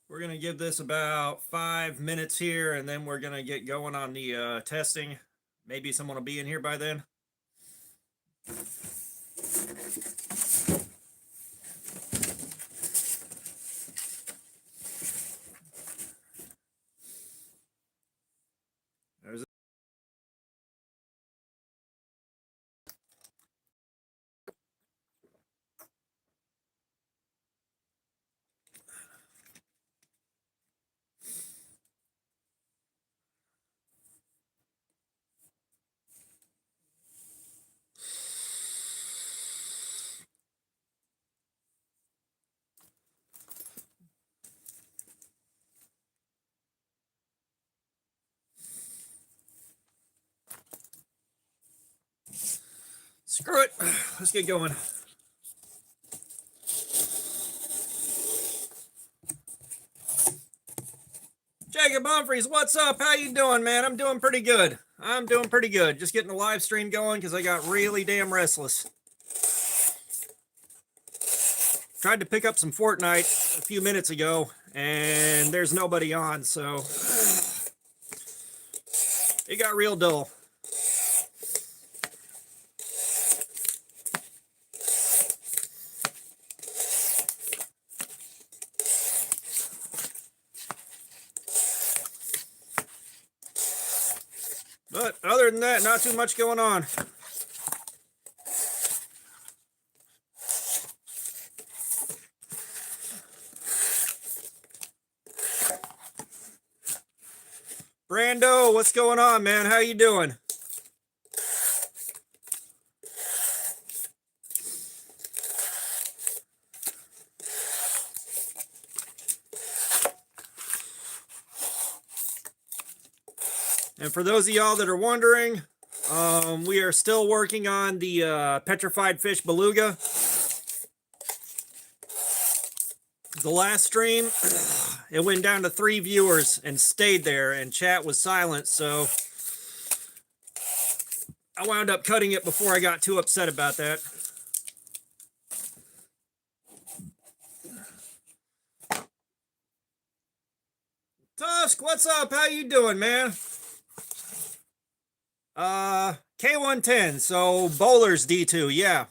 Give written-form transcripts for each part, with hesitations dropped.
We're going to give this about 5 minutes here, and then we're going to get going on the testing. Maybe someone will be in here by then. There's Screw it. Let's get going. Jacob Humphreys, what's up? How you doing, man? I'm doing pretty good. Just getting the live stream going because I got really damn restless. Tried to pick up some Fortnite a few minutes ago, and there's nobody on, so it got real dull. But other than that, not too much going on. Brando, what's going on, man? How you doing? And for those of y'all that are wondering, we are still working on the petrified fish beluga. The last stream, it went down to 3 viewers and stayed there, and chat was silent, so I wound up cutting it before I got too upset about that. Tusk, what's up? How you doing, man? K110, so Bowlers D2, yeah.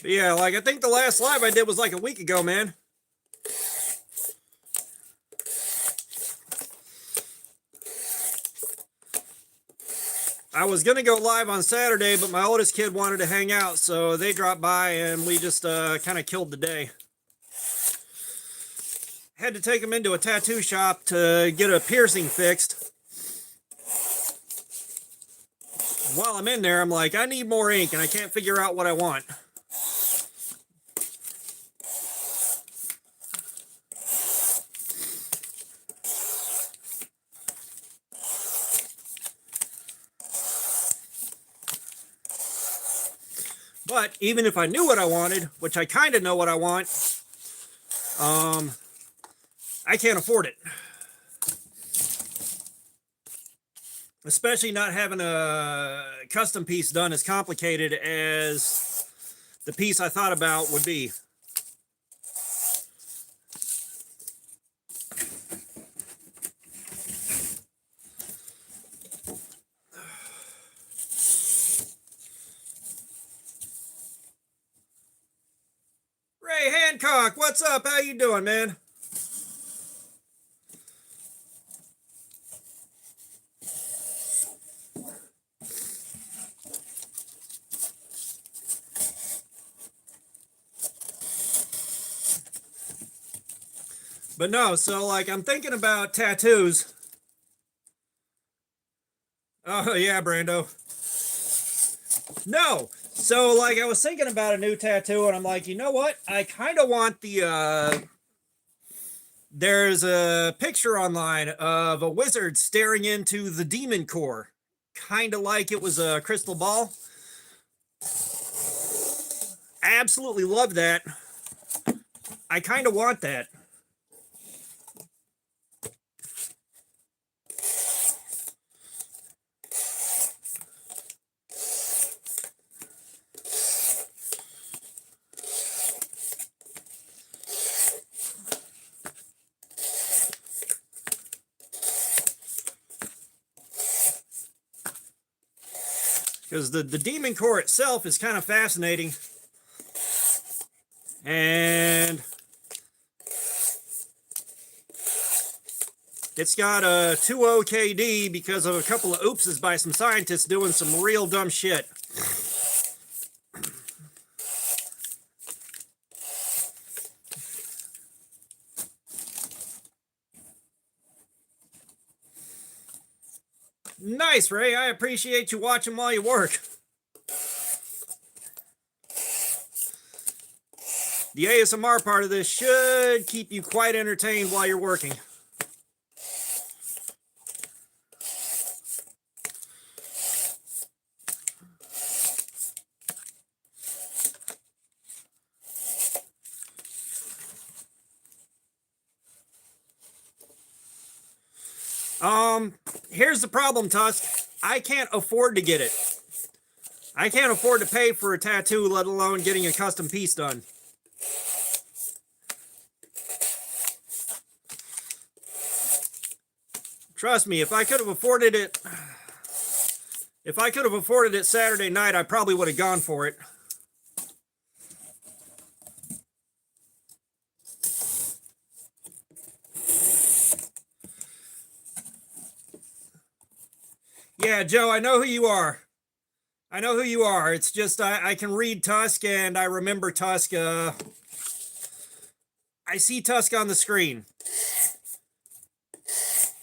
But yeah, like I think the last live I did was like a week ago, man. I was gonna go live on Saturday, but my oldest kid wanted to hang out, so they dropped by and we just kind of killed the day. Had to take him into a tattoo shop to get a piercing fixed. While I'm in there, I'm like, I need more ink, and I can't figure out what I want. But even if I knew what I wanted, which I kind of know what I want, I can't afford it. Especially not having a custom piece done as complicated as the piece I thought about would be. Ray Hancock, what's up? How you doing, man? But no, so like I'm thinking about tattoos. Oh yeah, Brando. No. So like I was thinking about a new tattoo, and I'm like, you know what? I kind of want the there's a picture online of a wizard staring into the demon core, kind of like it was a crystal ball. I absolutely love that. I kind of want that. because the demon core itself is kind of fascinating, and it's got a 2.0 KD because of a couple of oopses by some scientists doing some real dumb shit. Nice, Ray. I appreciate you watching while you work. The ASMR part of this should keep you quite entertained while you're working. Here's the problem, Tusk. I can't afford to get it. I can't afford to pay for a tattoo, let alone getting a custom piece done. Trust me, if I could have afforded it Saturday night, I probably would have gone for it. Yeah, Joe, I know who you are. I know who you are. It's just I can read Tusk and I remember Tusk. I see Tusk on the screen.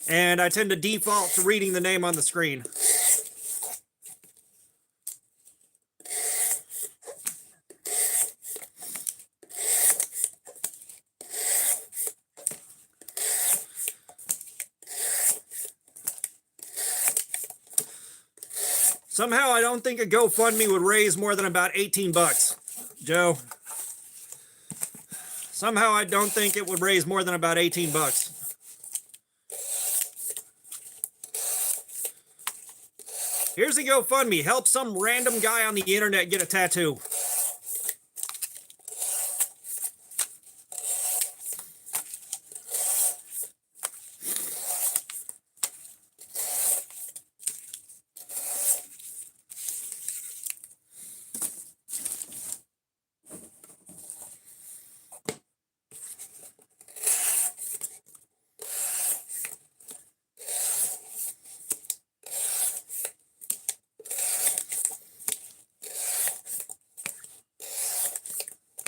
And I tend to default to reading the name on the screen. Somehow I don't think a GoFundMe would raise more than about 18 bucks, Joe. Somehow I don't think it would raise more than about 18 bucks. Here's a GoFundMe. Help some random guy on the internet get a tattoo.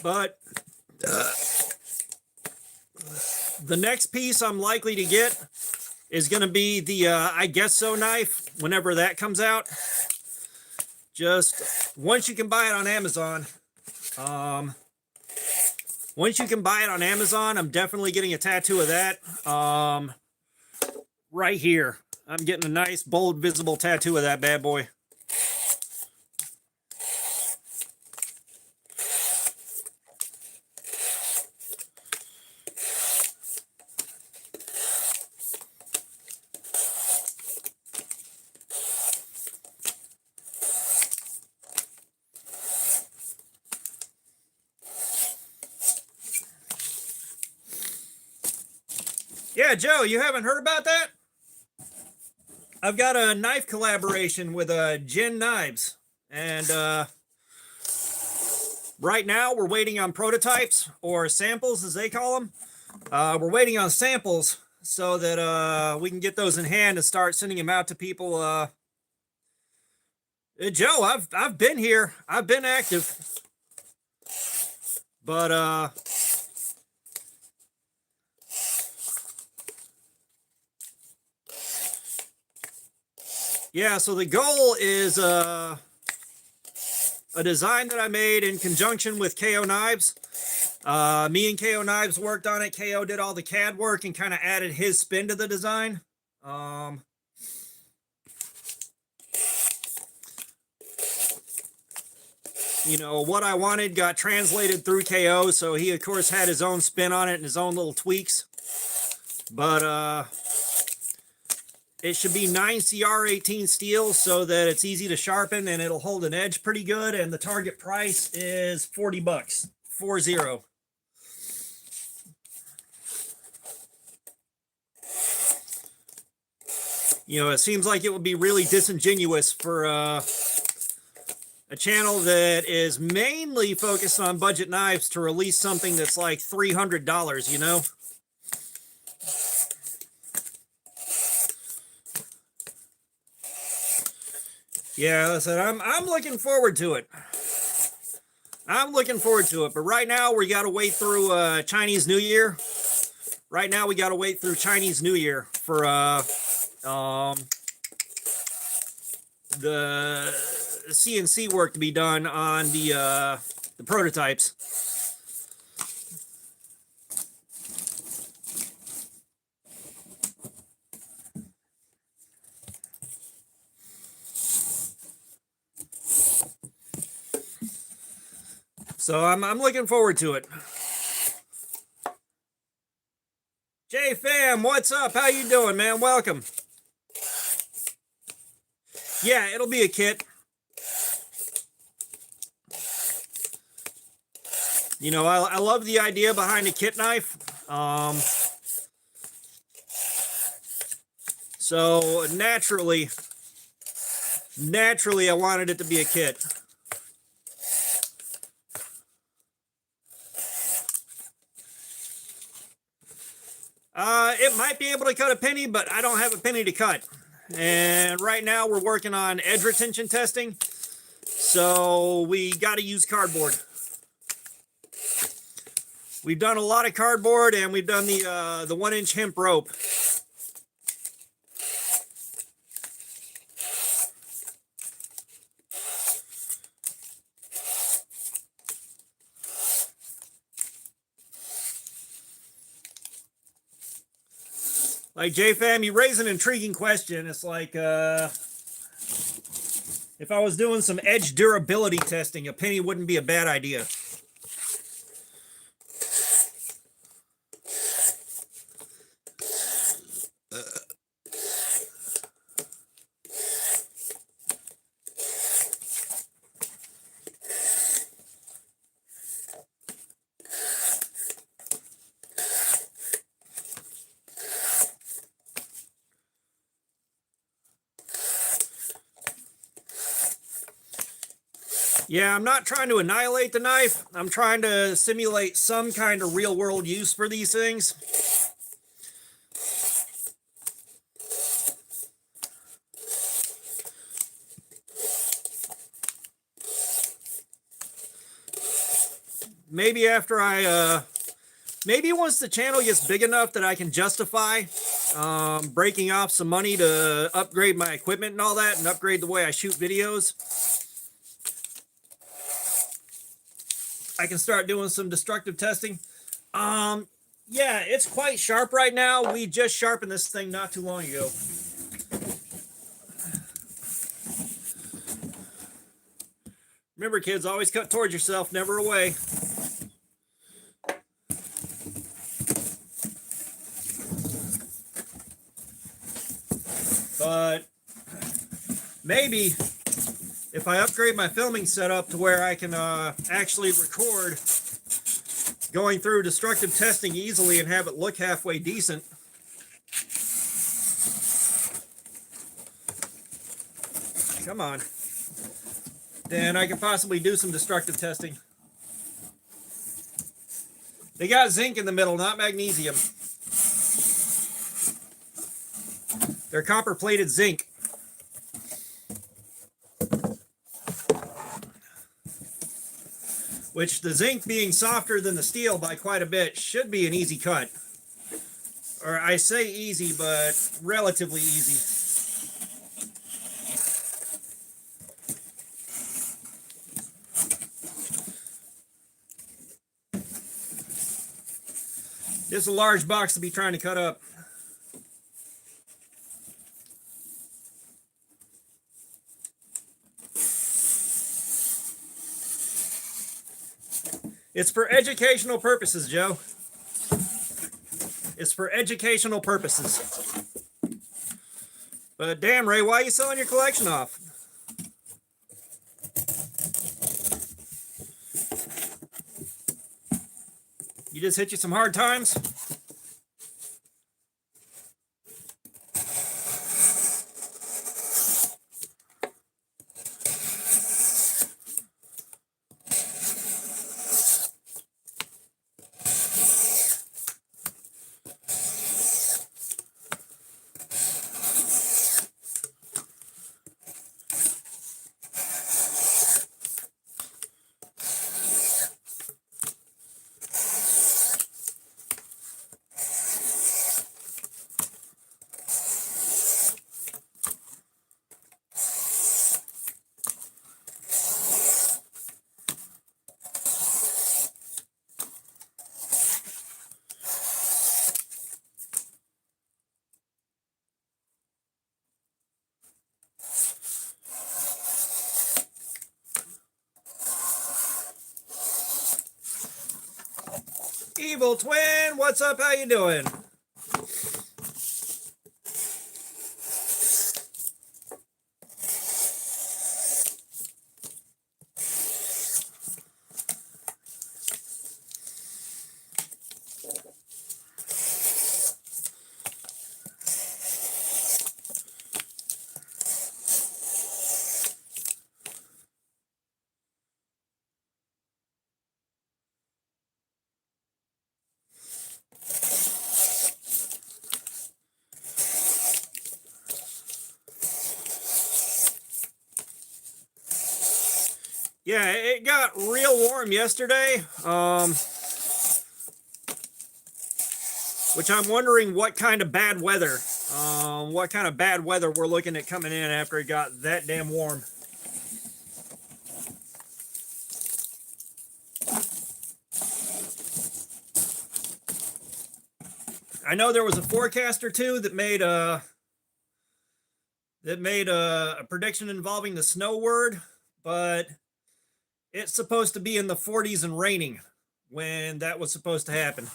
But the next piece I'm likely to get is going to be the I Guess So knife whenever that comes out. Just once you can buy it on Amazon, I'm definitely getting a tattoo of that. Right here, I'm getting a nice, bold, visible tattoo of that bad boy. Yeah, Joe, you haven't heard about that? I've got a knife collaboration with Jen Knives, and right now we're waiting on prototypes, or samples as they call them. We're waiting on samples so that we can get those in hand and start sending them out to people. Joe, I've been here. I've been active. But yeah, so the goal is a design that I made in conjunction with KO Knives. Me and KO Knives worked on it. KO did all the CAD work and kind of added his spin to the design. You know, what I wanted got translated through KO, so he, of course, had his own spin on it and his own little tweaks. But it should be 9CR18 steel so that it's easy to sharpen and it'll hold an edge pretty good. And the target price is 40 bucks, 40. You know, it seems like it would be really disingenuous for a channel that is mainly focused on budget knives to release something that's like $300, you know? Yeah, listen, I'm looking forward to it. I'm looking forward to it, but right now we got to wait through Chinese New Year. Right now we got to wait through Chinese New Year for the CNC work to be done on the prototypes. So I'm looking forward to it. J Fam, what's up? How you doing, man? Welcome. Yeah, it'll be a kit. You know, I love the idea behind a kit knife. So naturally, I wanted it to be a kit. It might be able to cut a penny, but I don't have a penny to cut. And right now we're working on edge retention testing. So we got to use cardboard. We've done a lot of cardboard, and we've done the 1-inch hemp rope. Like, JFam, you raise an intriguing question. It's like, if I was doing some edge durability testing, a penny wouldn't be a bad idea. Yeah, I'm not trying to annihilate the knife. I'm trying to simulate some kind of real-world use for these things. Maybe after maybe once the channel gets big enough that I can justify breaking off some money to upgrade my equipment and all that, and upgrade the way I shoot videos, I can start doing some destructive testing. Yeah, it's quite sharp right now. We just sharpened this thing not too long ago. Remember, kids, always cut towards yourself, never away. But maybe if I upgrade my filming setup to where I can actually record going through destructive testing easily and have it look halfway decent. Come on. Then I can possibly do some destructive testing. They got zinc in the middle, not magnesium. They're copper-plated zinc. Which, the zinc being softer than the steel by quite a bit, should be an easy cut. Or I say easy, but relatively easy. This is a large box to be trying to cut up. It's for educational purposes, Joe. It's for educational purposes. But damn, Ray, why are you selling your collection off? You just hit you some hard times? Evil Twin, what's up? How you doing? Yeah, it got real warm yesterday, which I'm wondering what kind of bad weather we're looking at coming in after it got that damn warm. I know there was a forecaster too that made a prediction involving the snow word, but it's supposed to be in the 40s and raining when that was supposed to happen.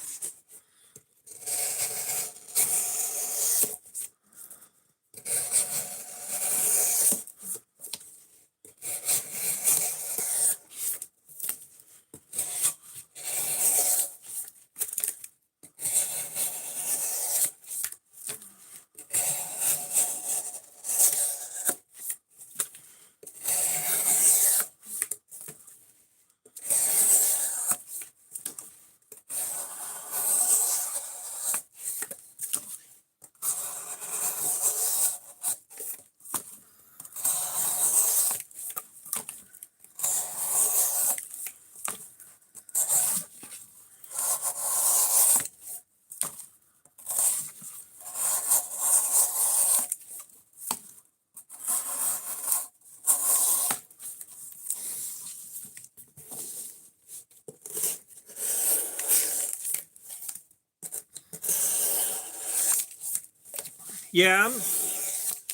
Yeah,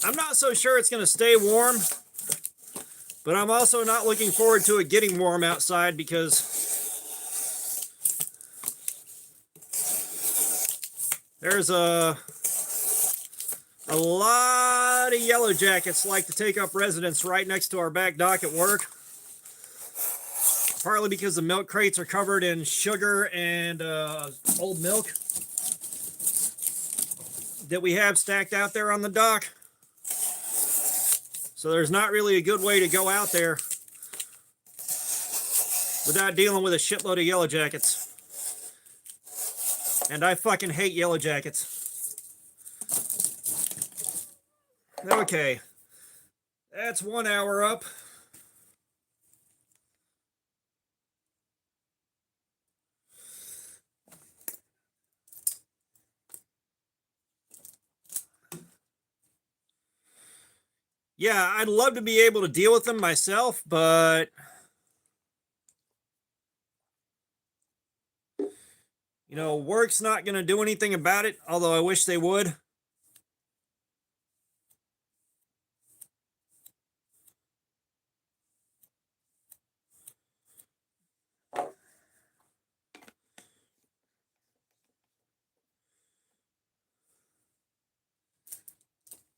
I'm not so sure it's going to stay warm, but I'm also not looking forward to it getting warm outside because there's a lot of yellow jackets like to take up residence right next to our back dock at work. Partly because the milk crates are covered in sugar and old milk that we have stacked out there on the dock. So there's not really a good way to go out there without dealing with a shitload of yellow jackets. And I fucking hate yellow jackets. Okay. That's 1 hour up. Yeah, I'd love to be able to deal with them myself, but you know, work's not going to do anything about it, although I wish they would.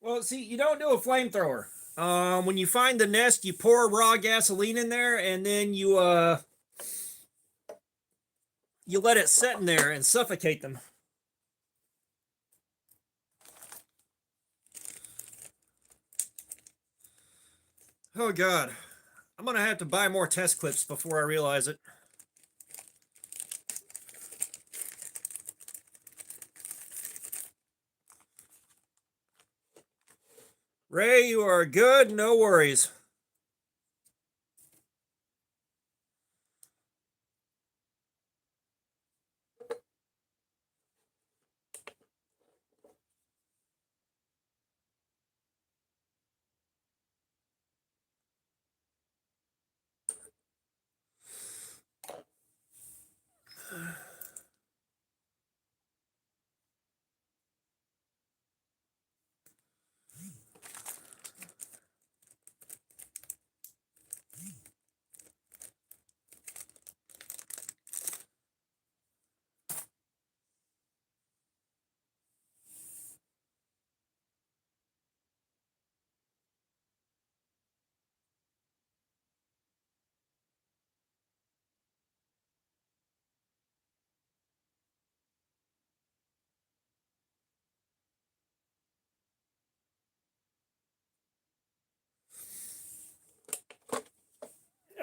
Well, see, you don't do a flamethrower. When you find the nest, you pour raw gasoline in there, and then you let it sit in there and suffocate them. Oh God, I'm gonna have to buy more test clips before I realize it. Ray, you are good. No worries.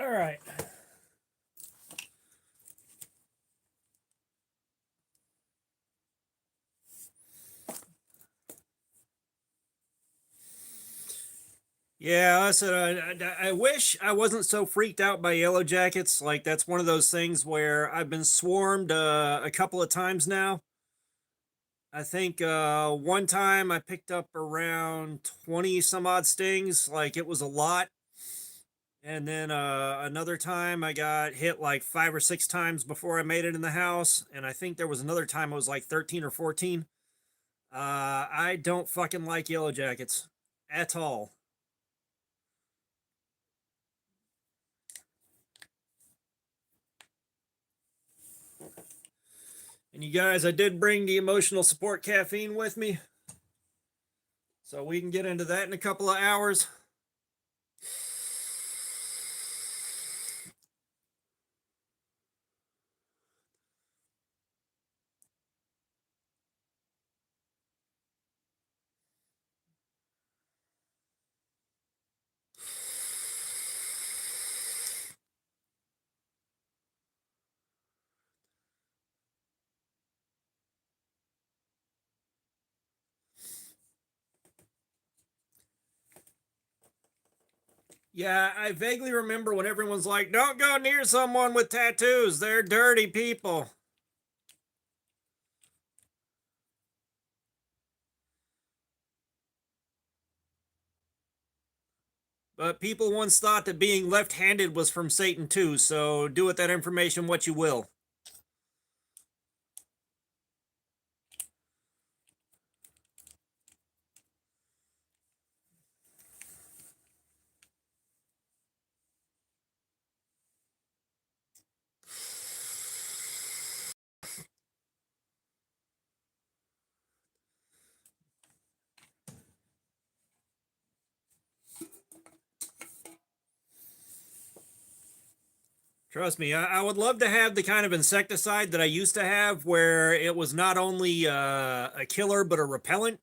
All right. Yeah, I said I wish I wasn't so freaked out by yellow jackets. Like that's one of those things where I've been swarmed a couple of times now. I think one time I picked up around 20 some odd stings, like it was a lot. And then another time I got hit like 5 or 6 times before I made it in the house. And I think there was another time it was like 13 or 14. I don't fucking like yellow jackets at all. And you guys, I did bring the emotional support caffeine with me. So we can get into that in a couple of hours. Yeah, I vaguely remember when everyone's like, don't go near someone with tattoos. They're dirty people. But people once thought that being left handed was from Satan too, so do with that information what you will. Trust me, I would love to have the kind of insecticide that I used to have where it was not only a killer but a repellent.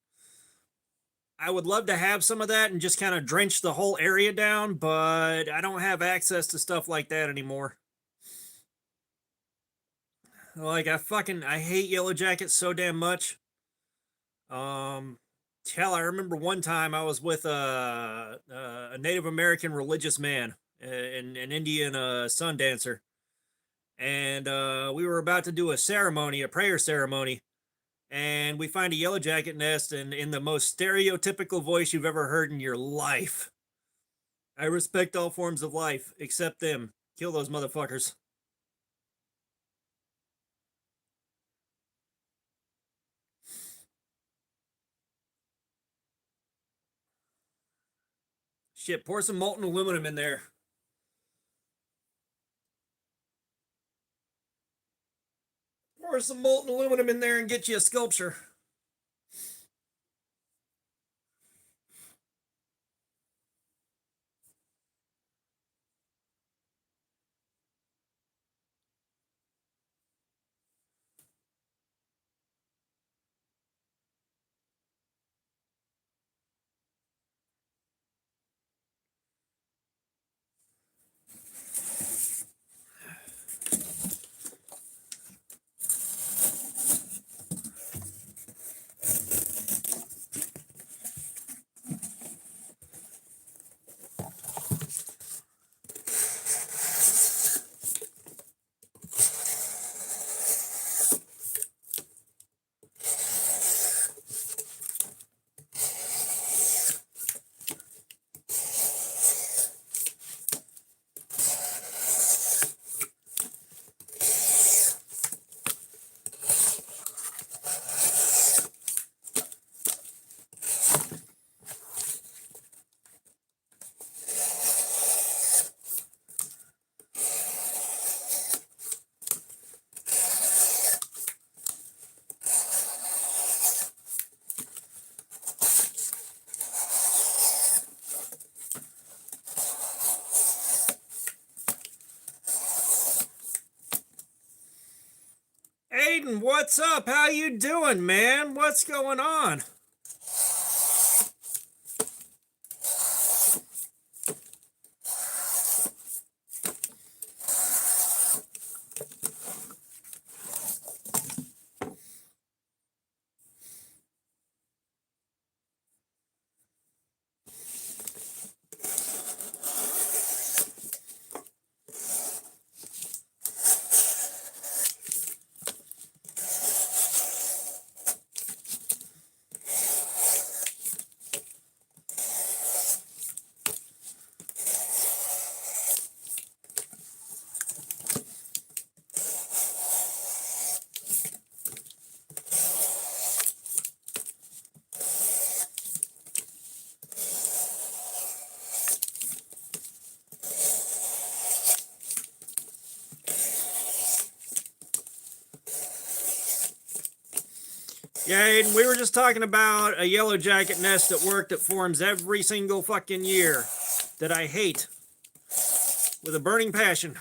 I would love to have some of that and just kind of drench the whole area down, but I don't have access to stuff like that anymore. Like I hate yellow jackets so damn much. Um Hell, I remember one time I was with a Native American religious man, an Indian sun dancer, and we were about to do a ceremony, a prayer ceremony, and we find a yellow jacket nest, and in the most stereotypical voice you've ever heard in your life, I respect all forms of life except them. Kill those motherfuckers. Shit, pour some molten aluminum in there. Pour some molten aluminum in there and get you a sculpture. Aiden, what's up? How you doing, man? What's going on? Yeah, Aiden, we were just talking about a yellow jacket nest at work that forms every single fucking year that I hate with a burning passion.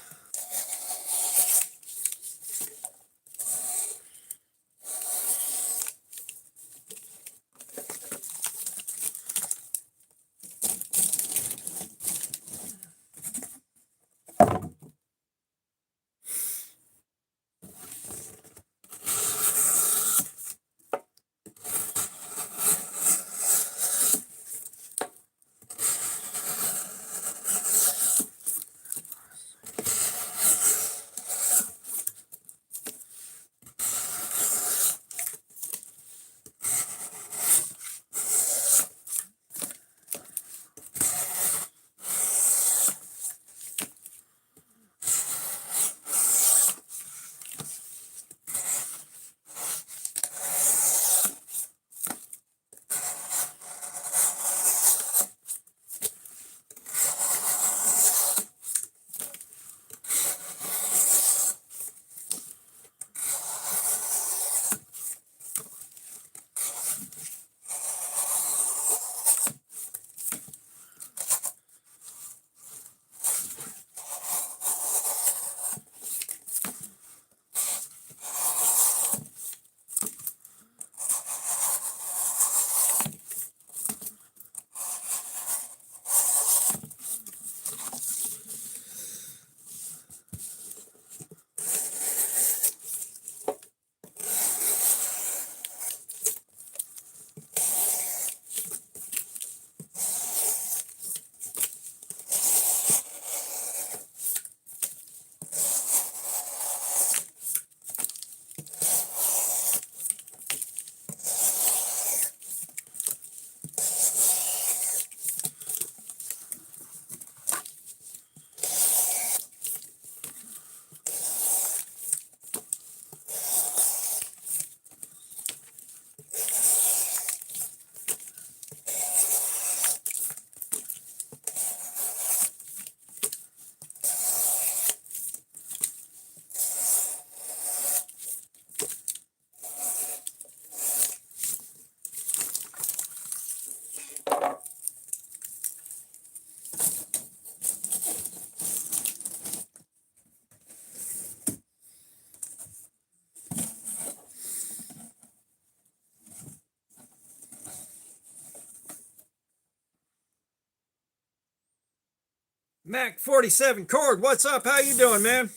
Mac 47 Cord, what's up? How you doing, man?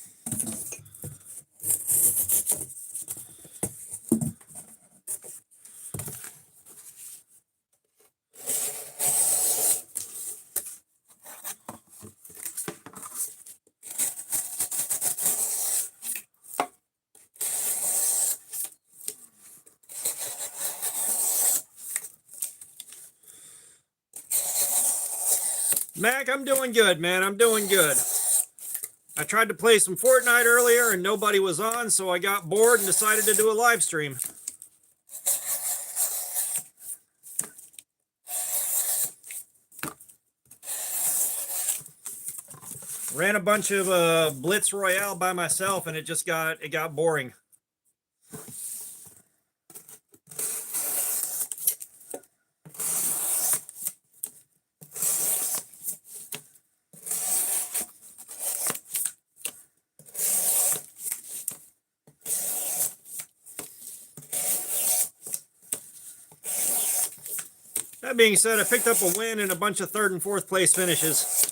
Mac, I'm doing good, man. I'm doing good. I tried to play some Fortnite earlier and nobody was on, so I got bored and decided to do a live stream. Ran a bunch of Blitz Royale by myself and it got boring. That being said, I picked up a win and a bunch of third and fourth place finishes.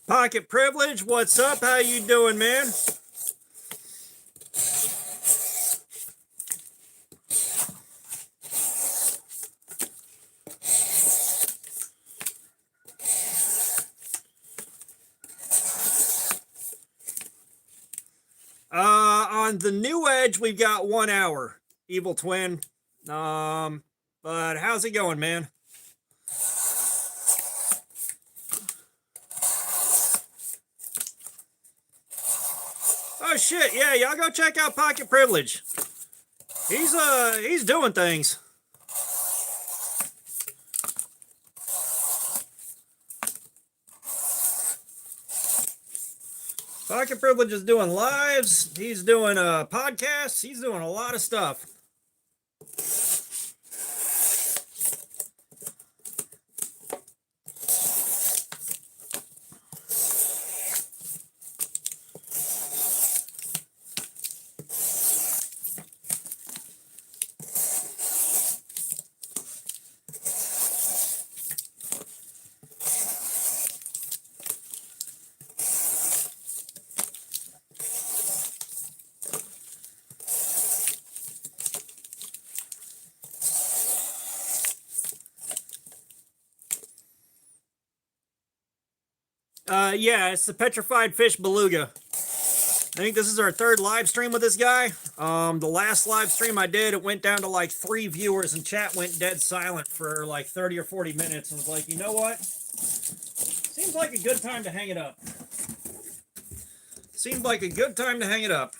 Pocket Privilege, what's up? How you doing, man? on the new edge, we've got 1 hour. Evil Twin. But how's it going, man? Oh shit, yeah, y'all go check out Pocket Privilege. He's doing things. Pocket Privilege is doing lives. He's doing podcasts. He's doing a lot of stuff. Yeah, it's the Petrified Fish Beluga. I think this is our 3rd live stream with this guy. The last live stream I did, it went down to like 3 viewers and chat went dead silent for like 30 or 40 minutes. I was like, you know what? Seems like a good time to hang it up. Seemed like a good time to hang it up.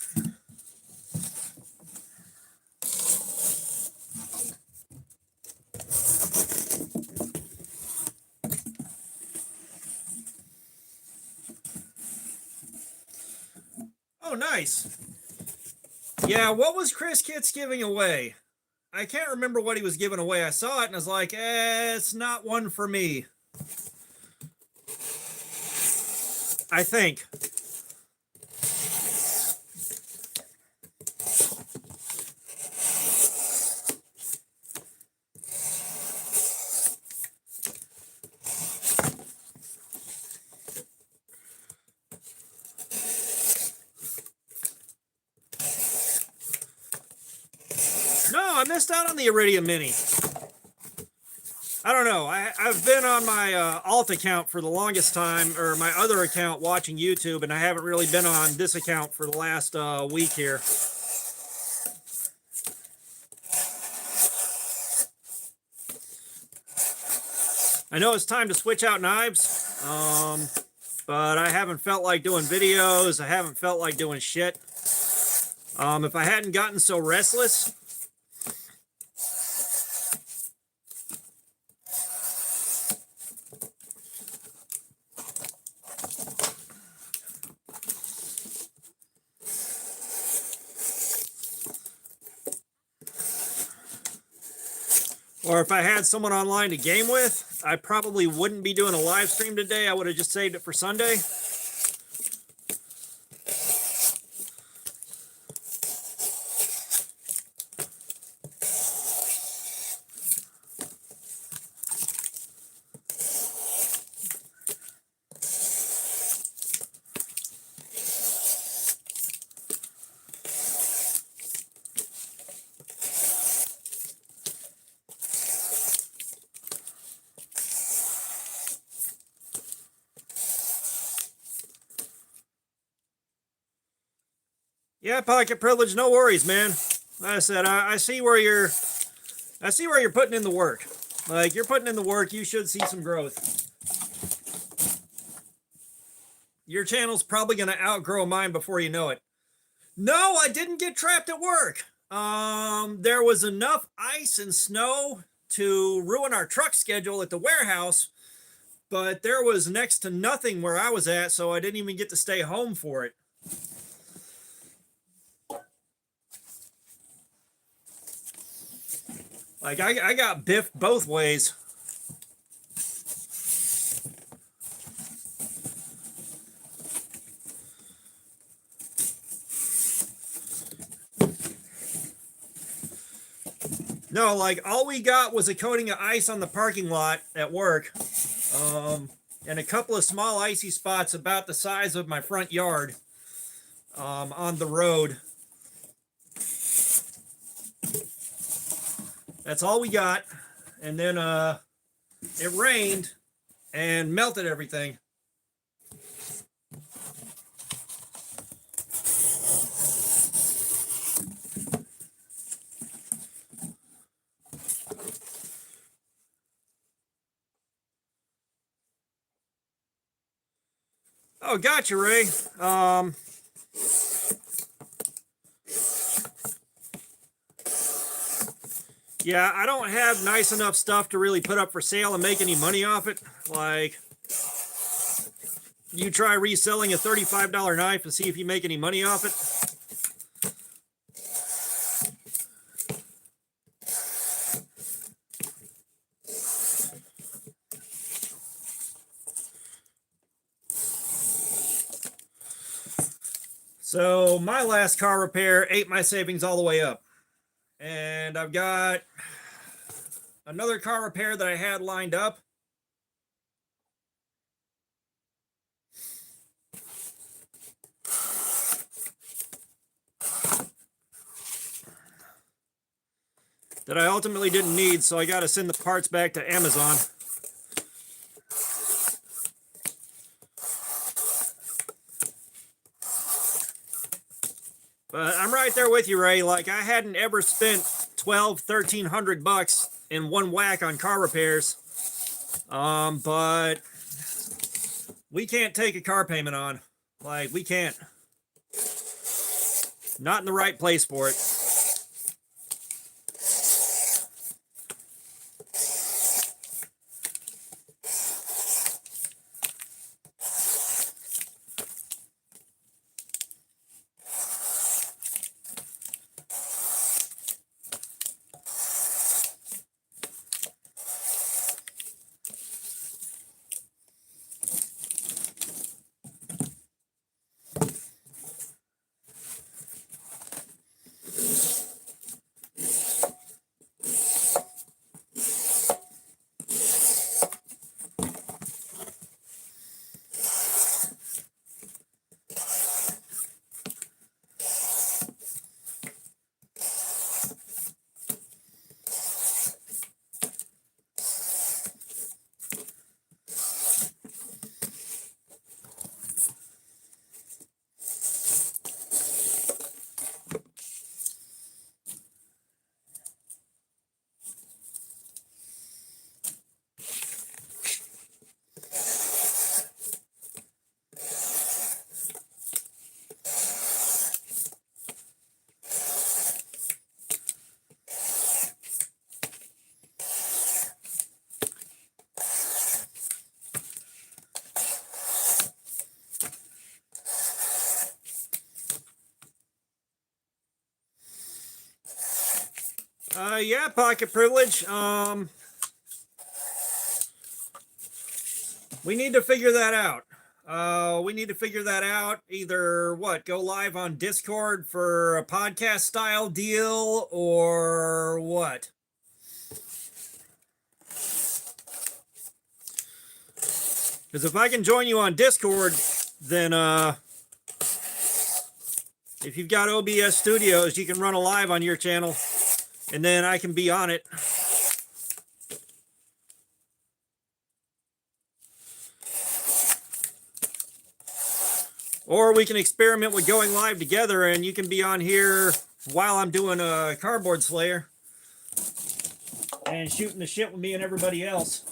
Oh, nice. Yeah, what was Chris Kitts giving away? I can't remember what he was giving away. I saw it and I was like, it's not one for me. I think. No, I missed out on the Iridium Mini. I don't know. I've been on my alt account for the longest time, or my other account watching YouTube, and I haven't really been on this account for the last week here. I know it's time to switch out knives, but I haven't felt like doing videos. I haven't felt like doing shit. If I hadn't gotten so restless, or if I had someone online to game with, I probably wouldn't be doing a live stream today. I would have just saved it for Sunday. Yeah, Pocket Privilege, no worries, man. Like I said, I see where you're putting in the work. Like, you're putting in the work, you should see some growth. Your channel's probably going to outgrow mine before you know it. No, I didn't get trapped at work. There was enough ice and snow to ruin our truck schedule at the warehouse, but there was next to nothing where I was at, so I didn't even get to stay home for it. Like, I got biffed both ways. No, like, all we got was a coating of ice on the parking lot at work, and a couple of small icy spots about the size of my front yard on the road. That's all we got. And then it rained and melted everything. Oh, gotcha, Ray. Yeah, I don't have nice enough stuff to really put up for sale and make any money off it. Like, you try reselling a $35 knife and see if you make any money off it. So my last car repair ate my savings all the way up. And I've got another car repair that I had lined up. That I ultimately didn't need, so I got to send the parts back to Amazon. But I'm right there with you, Ray. Like, I hadn't ever spent $1,200-1,300 in one whack on car repairs. But we can't take a car payment on. Like, we can't. Not in the right place for it. Yeah, pocket privilege. We need to figure that out. We need to figure that out. Either go live on Discord for a podcast style deal, or what? Because if I can join you on Discord, then if you've got OBS Studios, you can run a live on your channel, and then I can be on it. Or we can experiment with going live together, and you can be on here while I'm doing a Cardboard Slayer and shooting the shit with me and everybody else.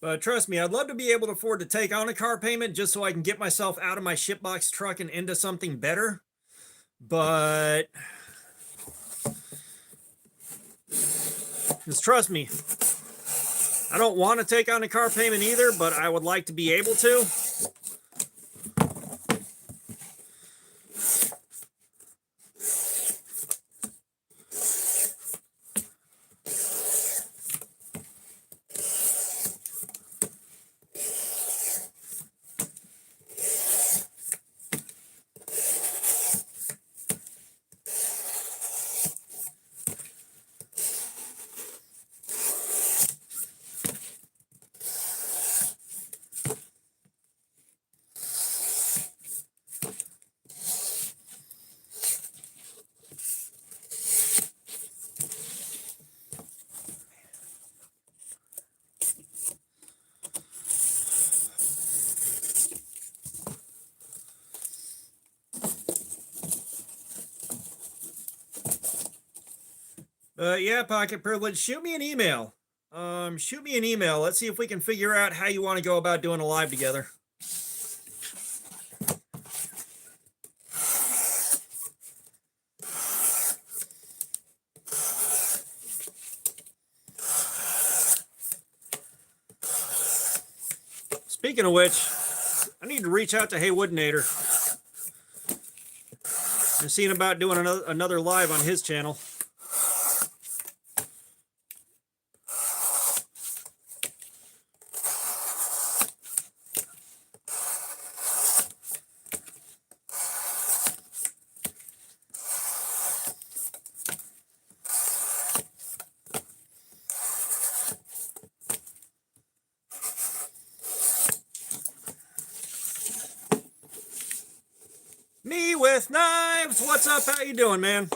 But trust me, I'd love to be able to afford to take on a car payment just so I can get myself out of my shitbox truck and into something better. But just trust me, I don't want to take on a car payment either, but I would like to be able to. Yeah, Pocket Privilege, shoot me an email. Shoot me an email. Let's see if we can figure out how you want to go about doing a live together. Speaking of which, I need to reach out to Haywoodinator. I'm seeing about doing another live on his channel. Me with knives. What's up? How you doing, man?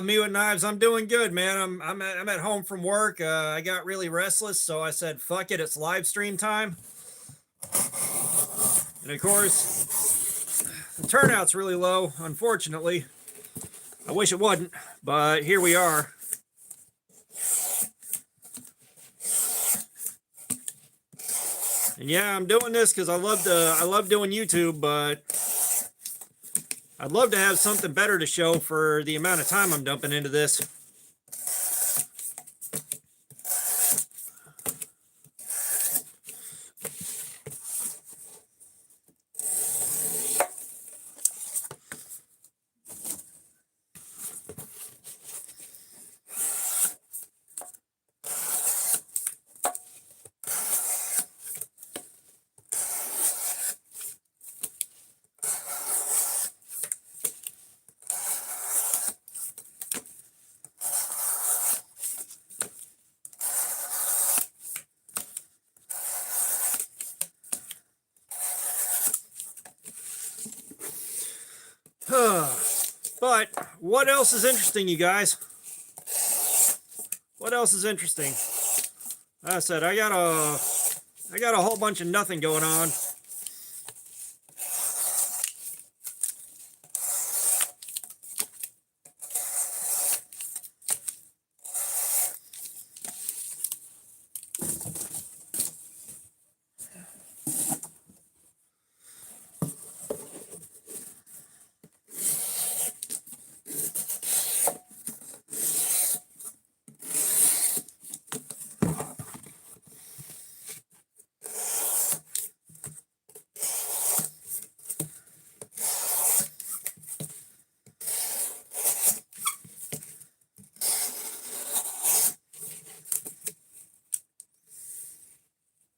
Me with knives. I'm doing good, man. I'm at home from work. I got really restless, so I said, "Fuck it, it's live stream time." And of course, the turnout's really low. Unfortunately, I wish it wasn't, but here we are. And yeah, I'm doing this because I love doing YouTube, but I'd love to have something better to show for the amount of time I'm dumping into this. But what else is interesting, you guys? What else is interesting? Like I said, I got a whole bunch of nothing going on.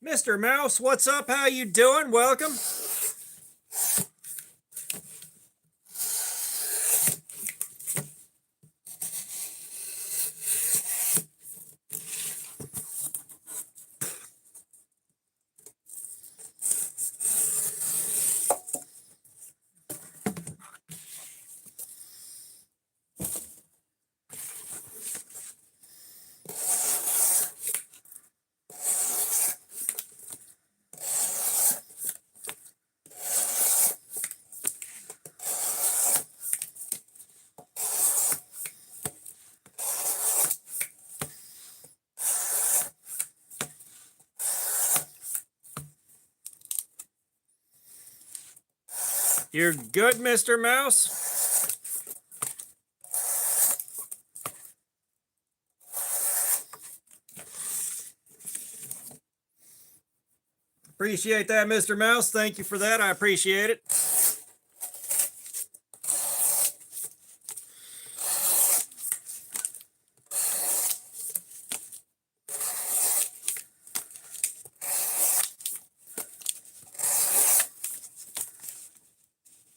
Mr. Mouse, what's up? How you doing? Welcome. You're good, Mr. Mouse? Appreciate that, Mr. Mouse. Thank you for that. I appreciate it.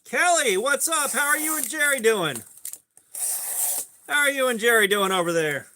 Kelly, what's up? How are you and Jerry doing? How are you and Jerry doing over there?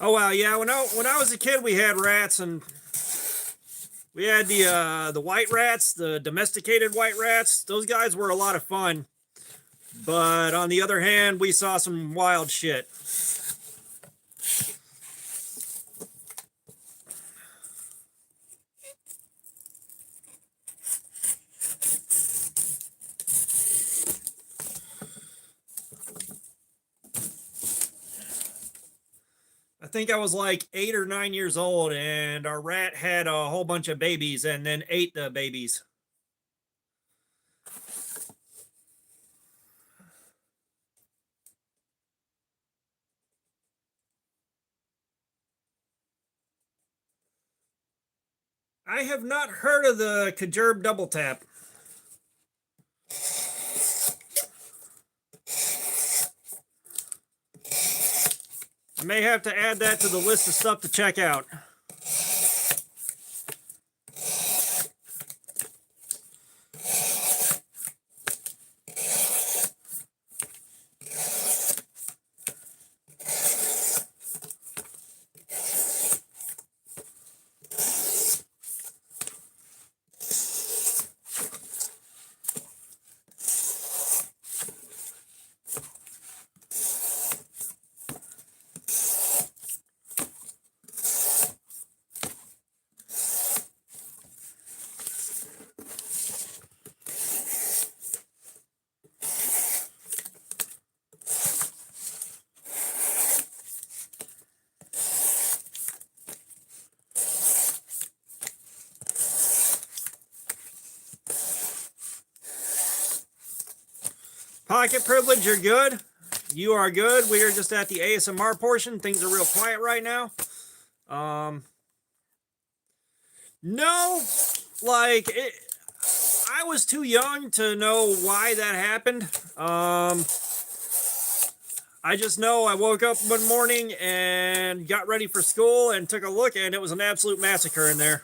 Oh wow, yeah. When I was a kid, we had rats, and we had the white rats, the domesticated white rats. Those guys were a lot of fun. But on the other hand, we saw some wild shit. I think I was like 8 or 9 years old, and our rat had a whole bunch of babies and then ate the babies. I have not heard of the Kajerb double tap. I may have to add that to the list of stuff to check out. Pocket privilege, you're good. You are good. We are just at the ASMR portion. Things are real quiet right now. No, like I was too young to know why that happened. I just know I woke up one morning and got ready for school and took a look, and it was an absolute massacre in there.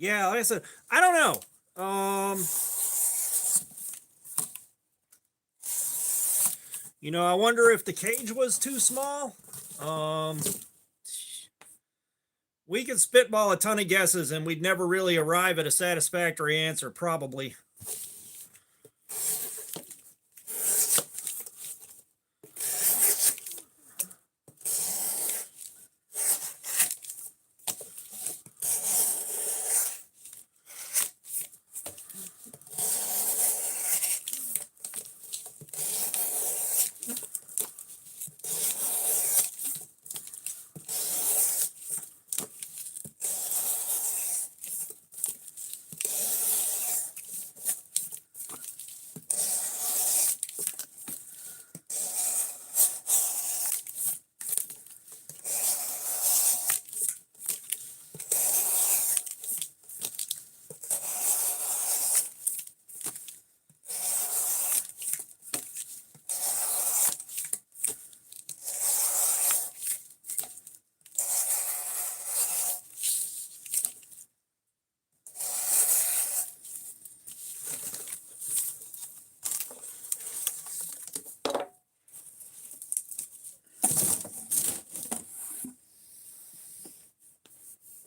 Yeah, like I said, I don't know. You know, I wonder if the cage was too small. We could spitball a ton of guesses and we'd never really arrive at a satisfactory answer, probably.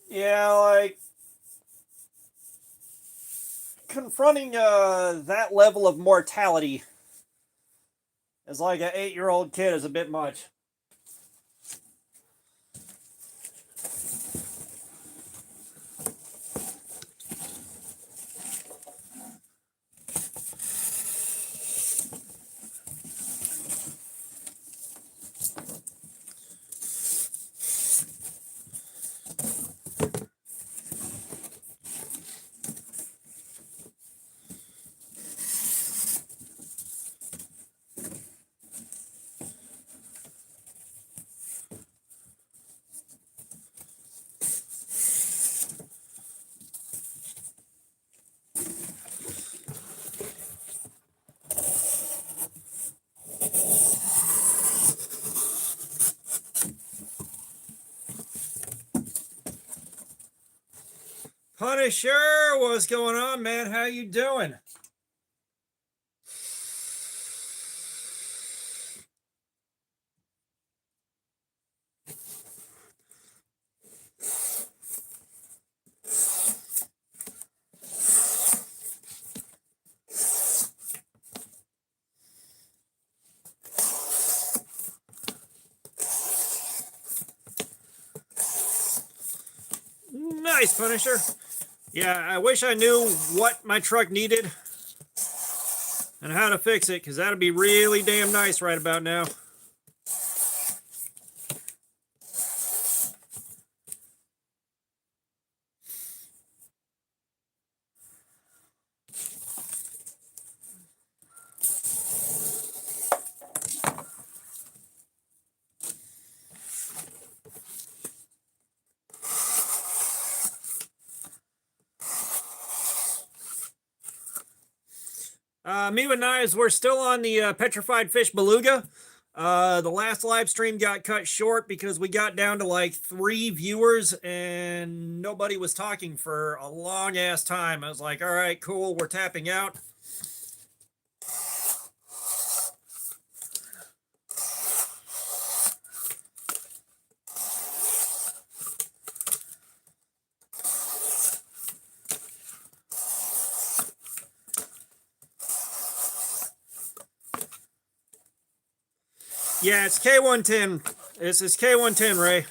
Yeah, like confronting that level of mortality as like an 8-year-old kid is a bit much. Punisher, what's going on, man? How you doing? Nice, Punisher. Yeah, I wish I knew what my truck needed and how to fix it, because that'd be really damn nice right about now. Me and Knives, we're still on the Petrified Fish Beluga. The last live stream got cut short because we got down to like 3 viewers and nobody was talking for a long ass time. I was like, all right, cool, we're tapping out. Yeah, it's K110. This is K110, Ray.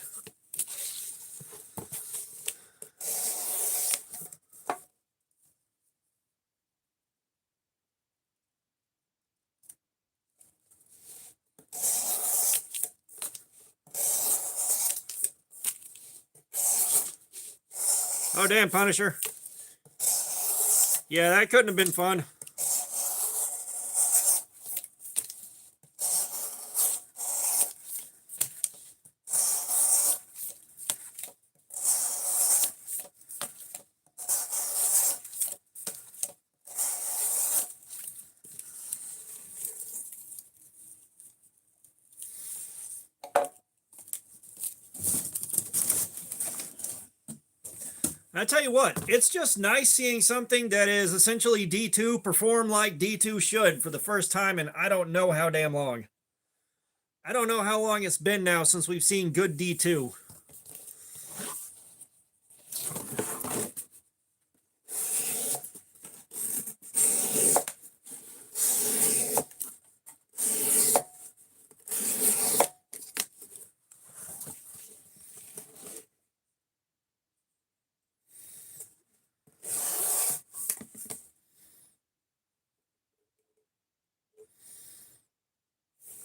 Oh, damn, Punisher. Yeah, that couldn't have been fun. I tell you what, it's just nice seeing something that is essentially D2 perform like D2 should for the first time in I don't know how damn long. I don't know how long it's been now since we've seen good D2.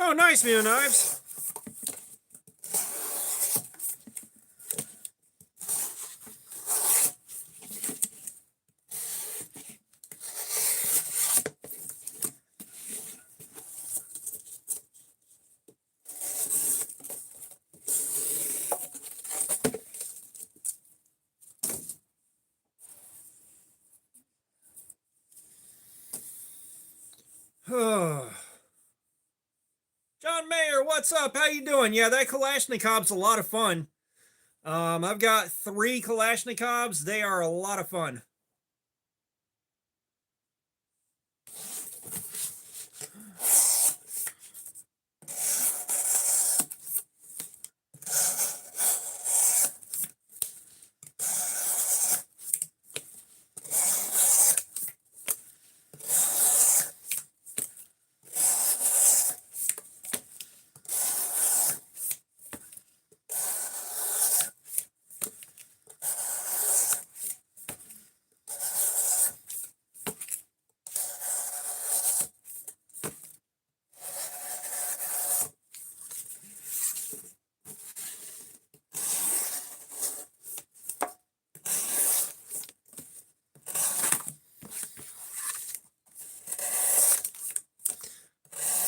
Oh, nice, Mio Knives. John Mayer, what's up? How you doing? Yeah, that Kalashnikov's a lot of fun. I've got 3 Kalashnikovs. They are a lot of fun.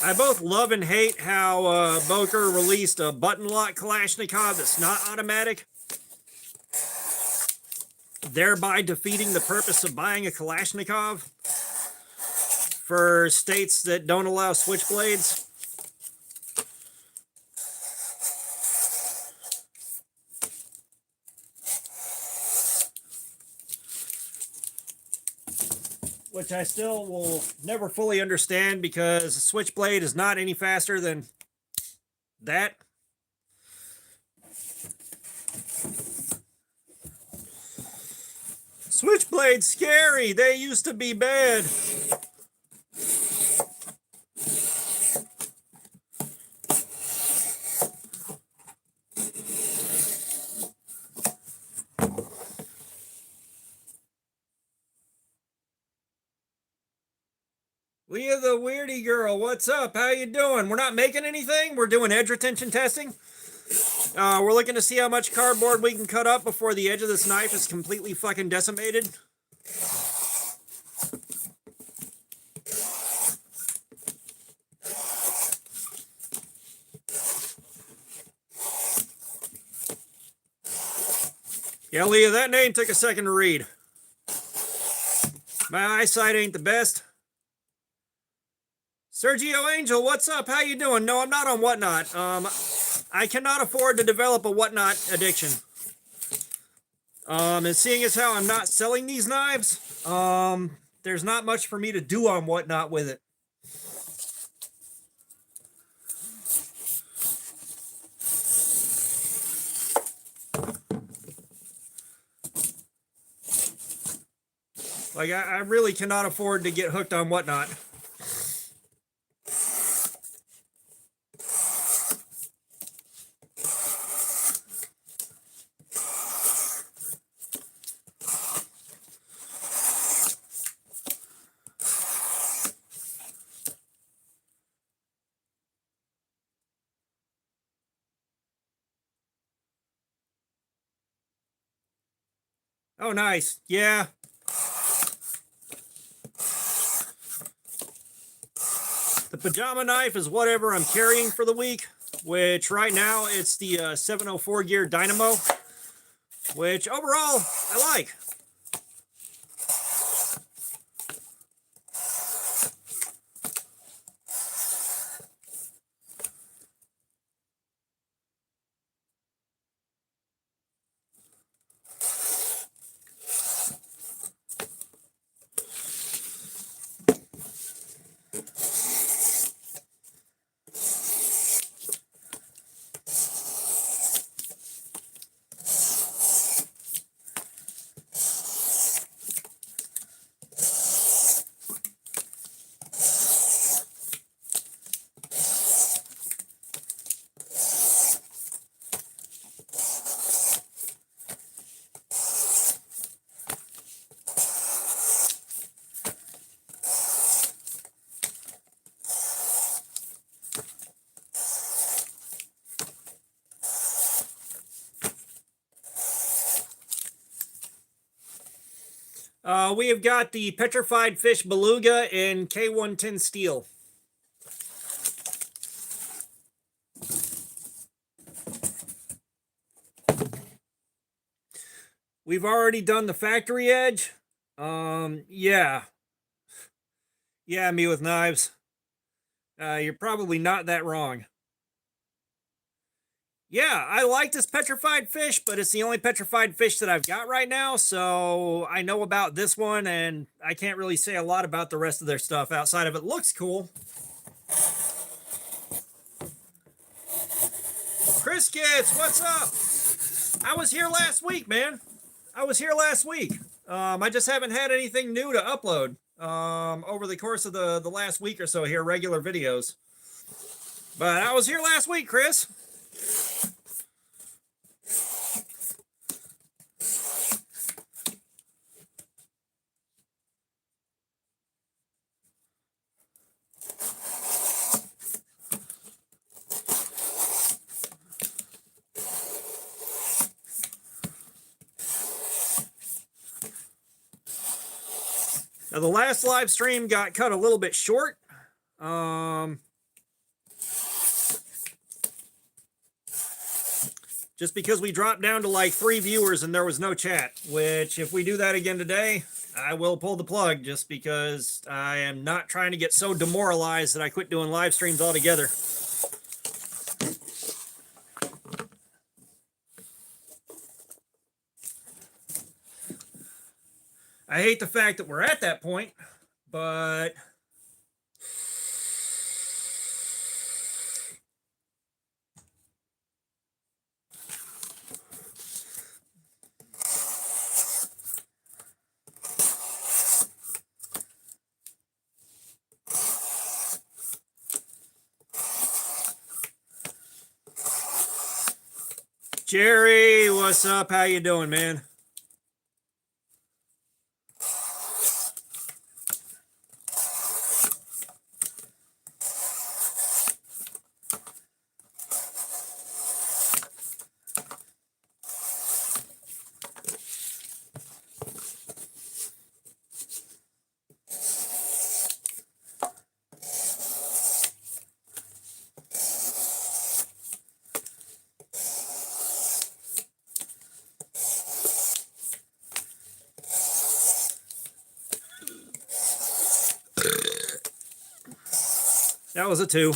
I both love and hate how Boker released a button lock Kalashnikov that's not automatic, thereby defeating the purpose of buying a Kalashnikov for states that don't allow switchblades. Which I still will never fully understand because a switchblade is not any faster than that. Switchblade's scary. They used to be bad. Leah the Weirdy Girl, what's up? How you doing? We're not making anything. We're doing edge retention testing. We're looking to see how much cardboard we can cut up before the edge of this knife is completely fucking decimated. Yeah, Leah, that name took a second to read. My eyesight ain't the best. Sergio Angel, what's up? How you doing? No, I'm not on Whatnot. I cannot afford to develop a Whatnot addiction. And seeing as how I'm not selling these knives, there's not much for me to do on Whatnot with it. Like, I really cannot afford to get hooked on Whatnot. Oh, nice. Yeah. The pajama knife is whatever I'm carrying for the week, which right now it's the 704 Gear Dynamo, which overall I like. We have got the Petrified Fish Beluga in K110 steel. We've already done the factory edge. Yeah. Yeah, me with knives. You're probably not that wrong. Yeah, I like this petrified fish, but it's the only petrified fish that I've got right now, so I know about this one, and I can't really say a lot about the rest of their stuff outside of it looks cool. Chris Kids, what's up? I was here last week, man. I was here last week. I just haven't had anything new to upload over the course of the last week or so here, regular videos. But I was here last week, Chris. Now, the last live stream got cut a little bit short. Just because we dropped down to like 3 viewers and there was no chat, which if we do that again today, I will pull the plug just because I am not trying to get so demoralized that I quit doing live streams altogether. I hate the fact that we're at that point, but Jerry, what's up? How you doing, man? That was a 2.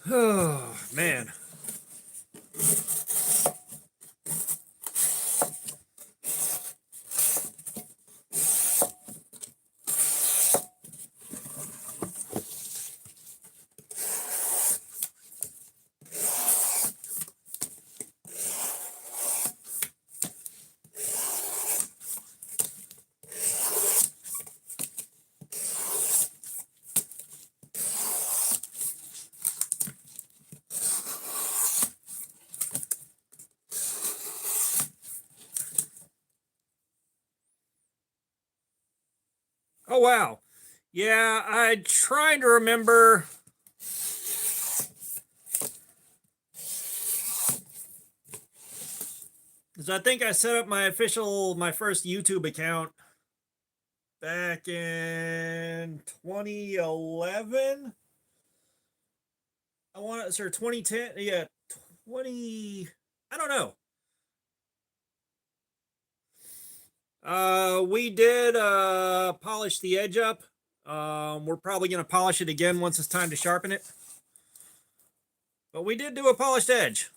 Oh, man. Oh, wow. Yeah, I'm trying to remember. Because I think I set up my first YouTube account back in 2011. I want to, sir, 2010. Yeah, 20. I don't know. We did polish the edge up. We're probably going to polish it again once it's time to sharpen it. But we did do a polished edge.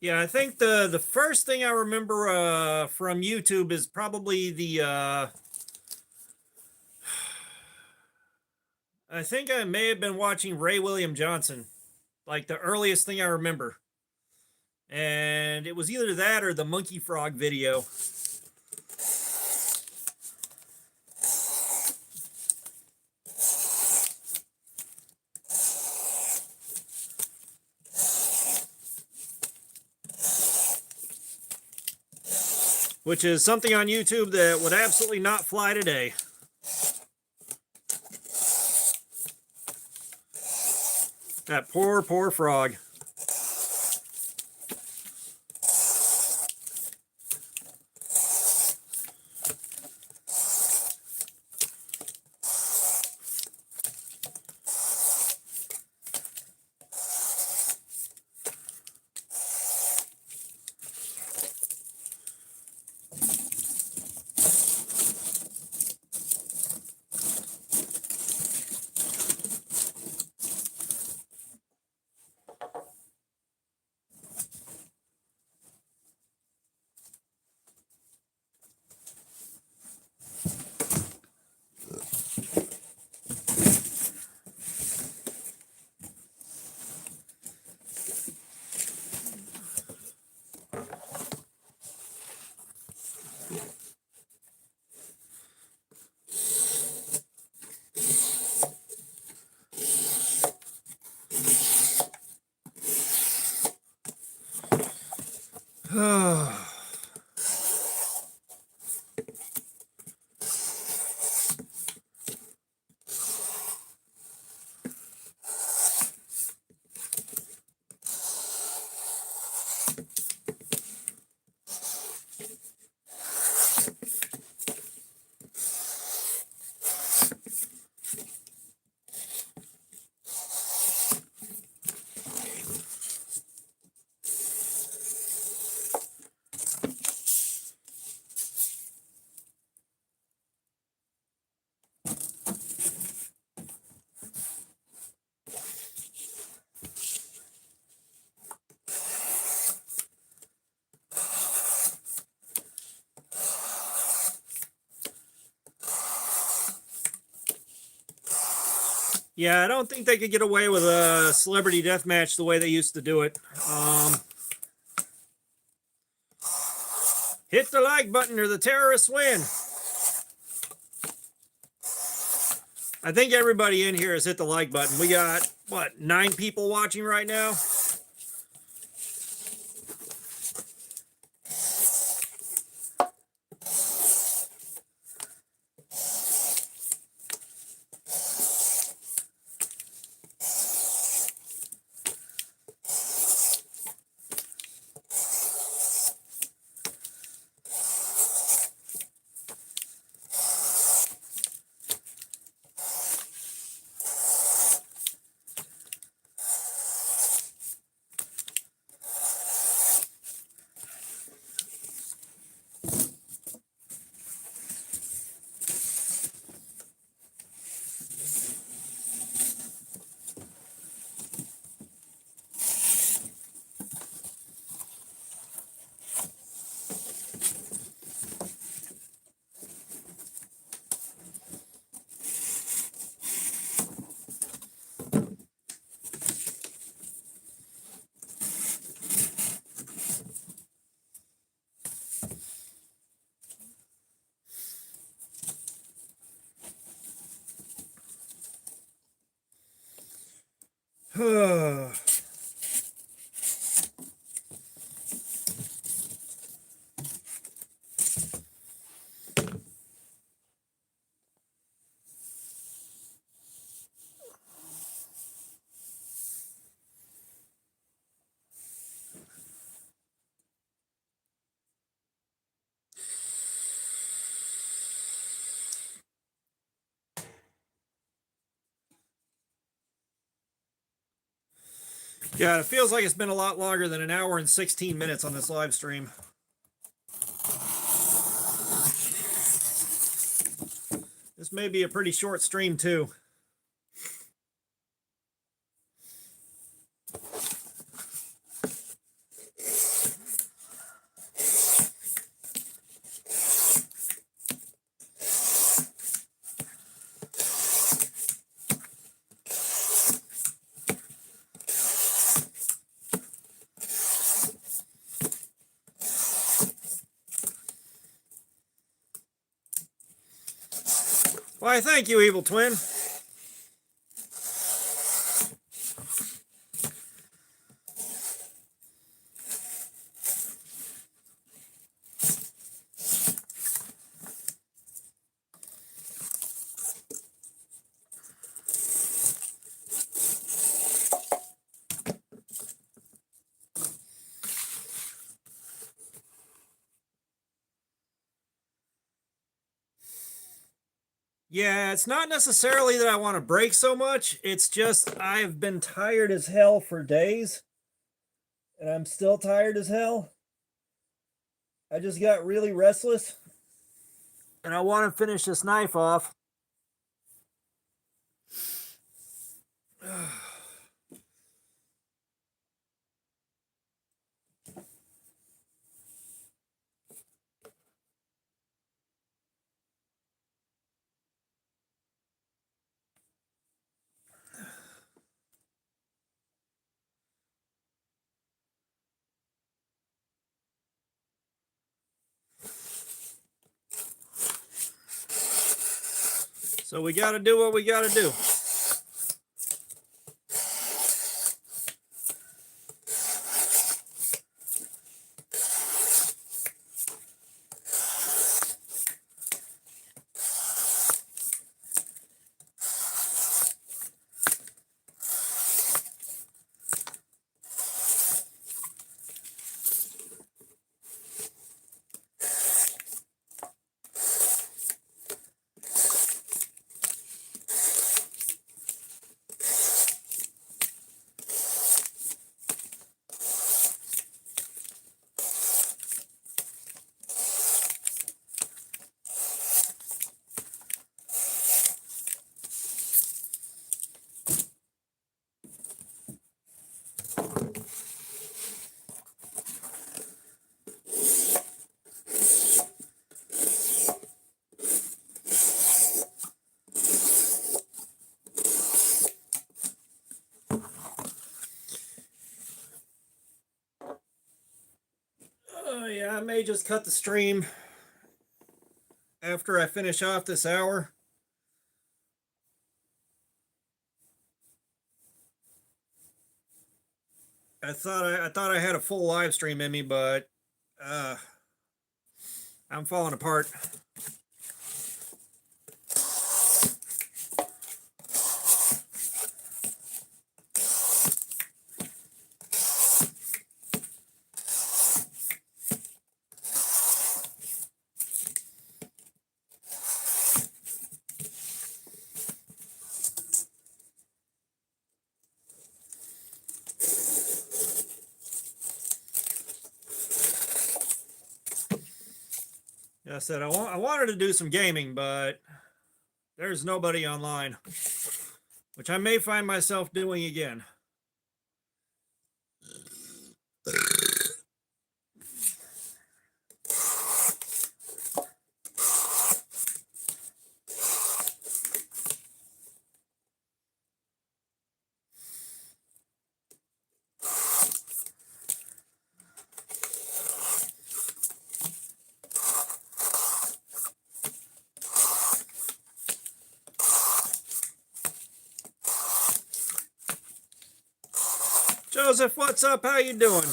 Yeah, I think the first thing I remember from YouTube is probably the I think I may have been watching Ray William Johnson, like the earliest thing I remember. And it was either that or the Monkey Frog video. Which is something on YouTube that would absolutely not fly today. That poor, poor frog. Yeah, I don't think they could get away with a celebrity death match the way they used to do it. Hit the like button or the terrorists win. I think everybody in here has hit the like button. We got, what, 9 people watching right now? Yeah, it feels like it's been a lot longer than an hour and 16 minutes on this live stream. This may be a pretty short stream, too. Why, thank you, Evil Twin. Yeah, it's not necessarily that I want to break so much. It's just I've been tired as hell for days. And I'm still tired as hell. I just got really restless. And I want to finish this knife off. So we got to do what we got to do. Oh, yeah, I may just cut the stream after I finish off this hour. I thought I had a full live stream in me, but I'm falling apart. I said I wanted to do some gaming, but there's nobody online, which I may find myself doing again. Joseph, what's up? How you doing?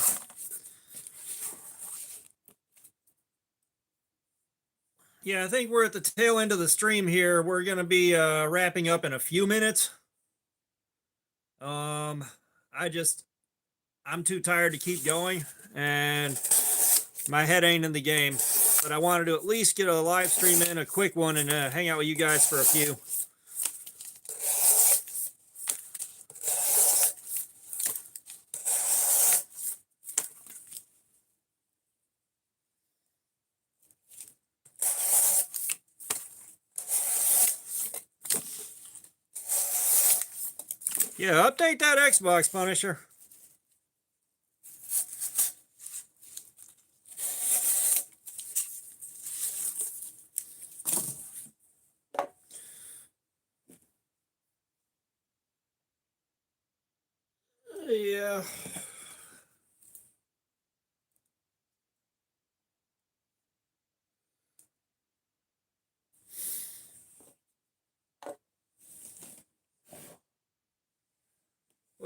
Yeah, I think we're at the tail end of the stream here. We're going to be wrapping up in a few minutes. I'm too tired to keep going, and my head ain't in the game. But I wanted to at least get a live stream in, a quick one, and hang out with you guys for a few. Yeah, update that Xbox, Punisher. Yeah.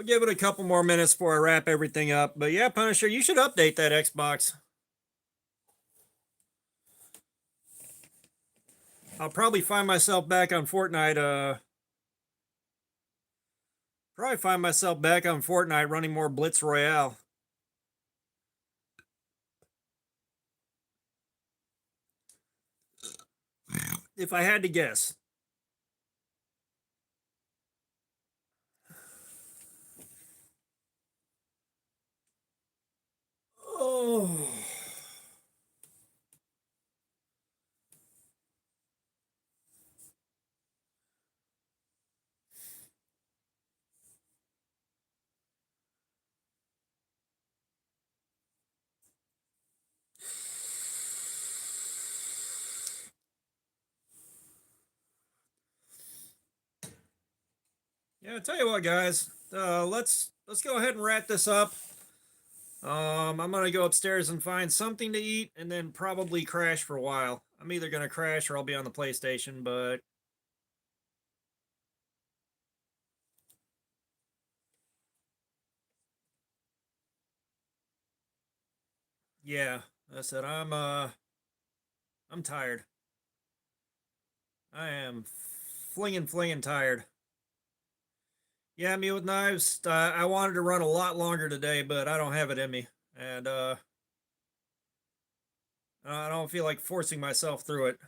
We'll give it a couple more minutes before I wrap everything up. But yeah, Punisher, you should update that Xbox. I'll probably find myself back on Fortnite. Probably find myself back on Fortnite running more Blitz Royale. If I had to guess. Oh. Yeah, I'll tell you what, guys. Let's go ahead and wrap this up. I'm gonna go upstairs and find something to eat, and then probably crash for a while. I'm either gonna crash or I'll be on the PlayStation, but yeah, I said I'm tired. I am flinging tired. Yeah, me with knives. I wanted to run a lot longer today, but I don't have it in me, and I don't feel like forcing myself through it.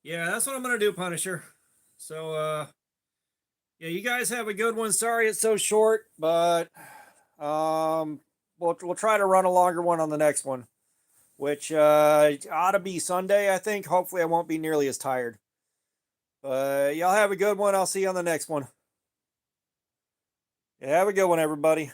Yeah, that's what I'm gonna do, Punisher. So, yeah, you guys have a good one. Sorry it's so short, but we'll try to run a longer one on the next one, which ought to be Sunday, I think. Hopefully, I won't be nearly as tired. But y'all have a good one. I'll see you on the next one. Yeah, have a good one, everybody.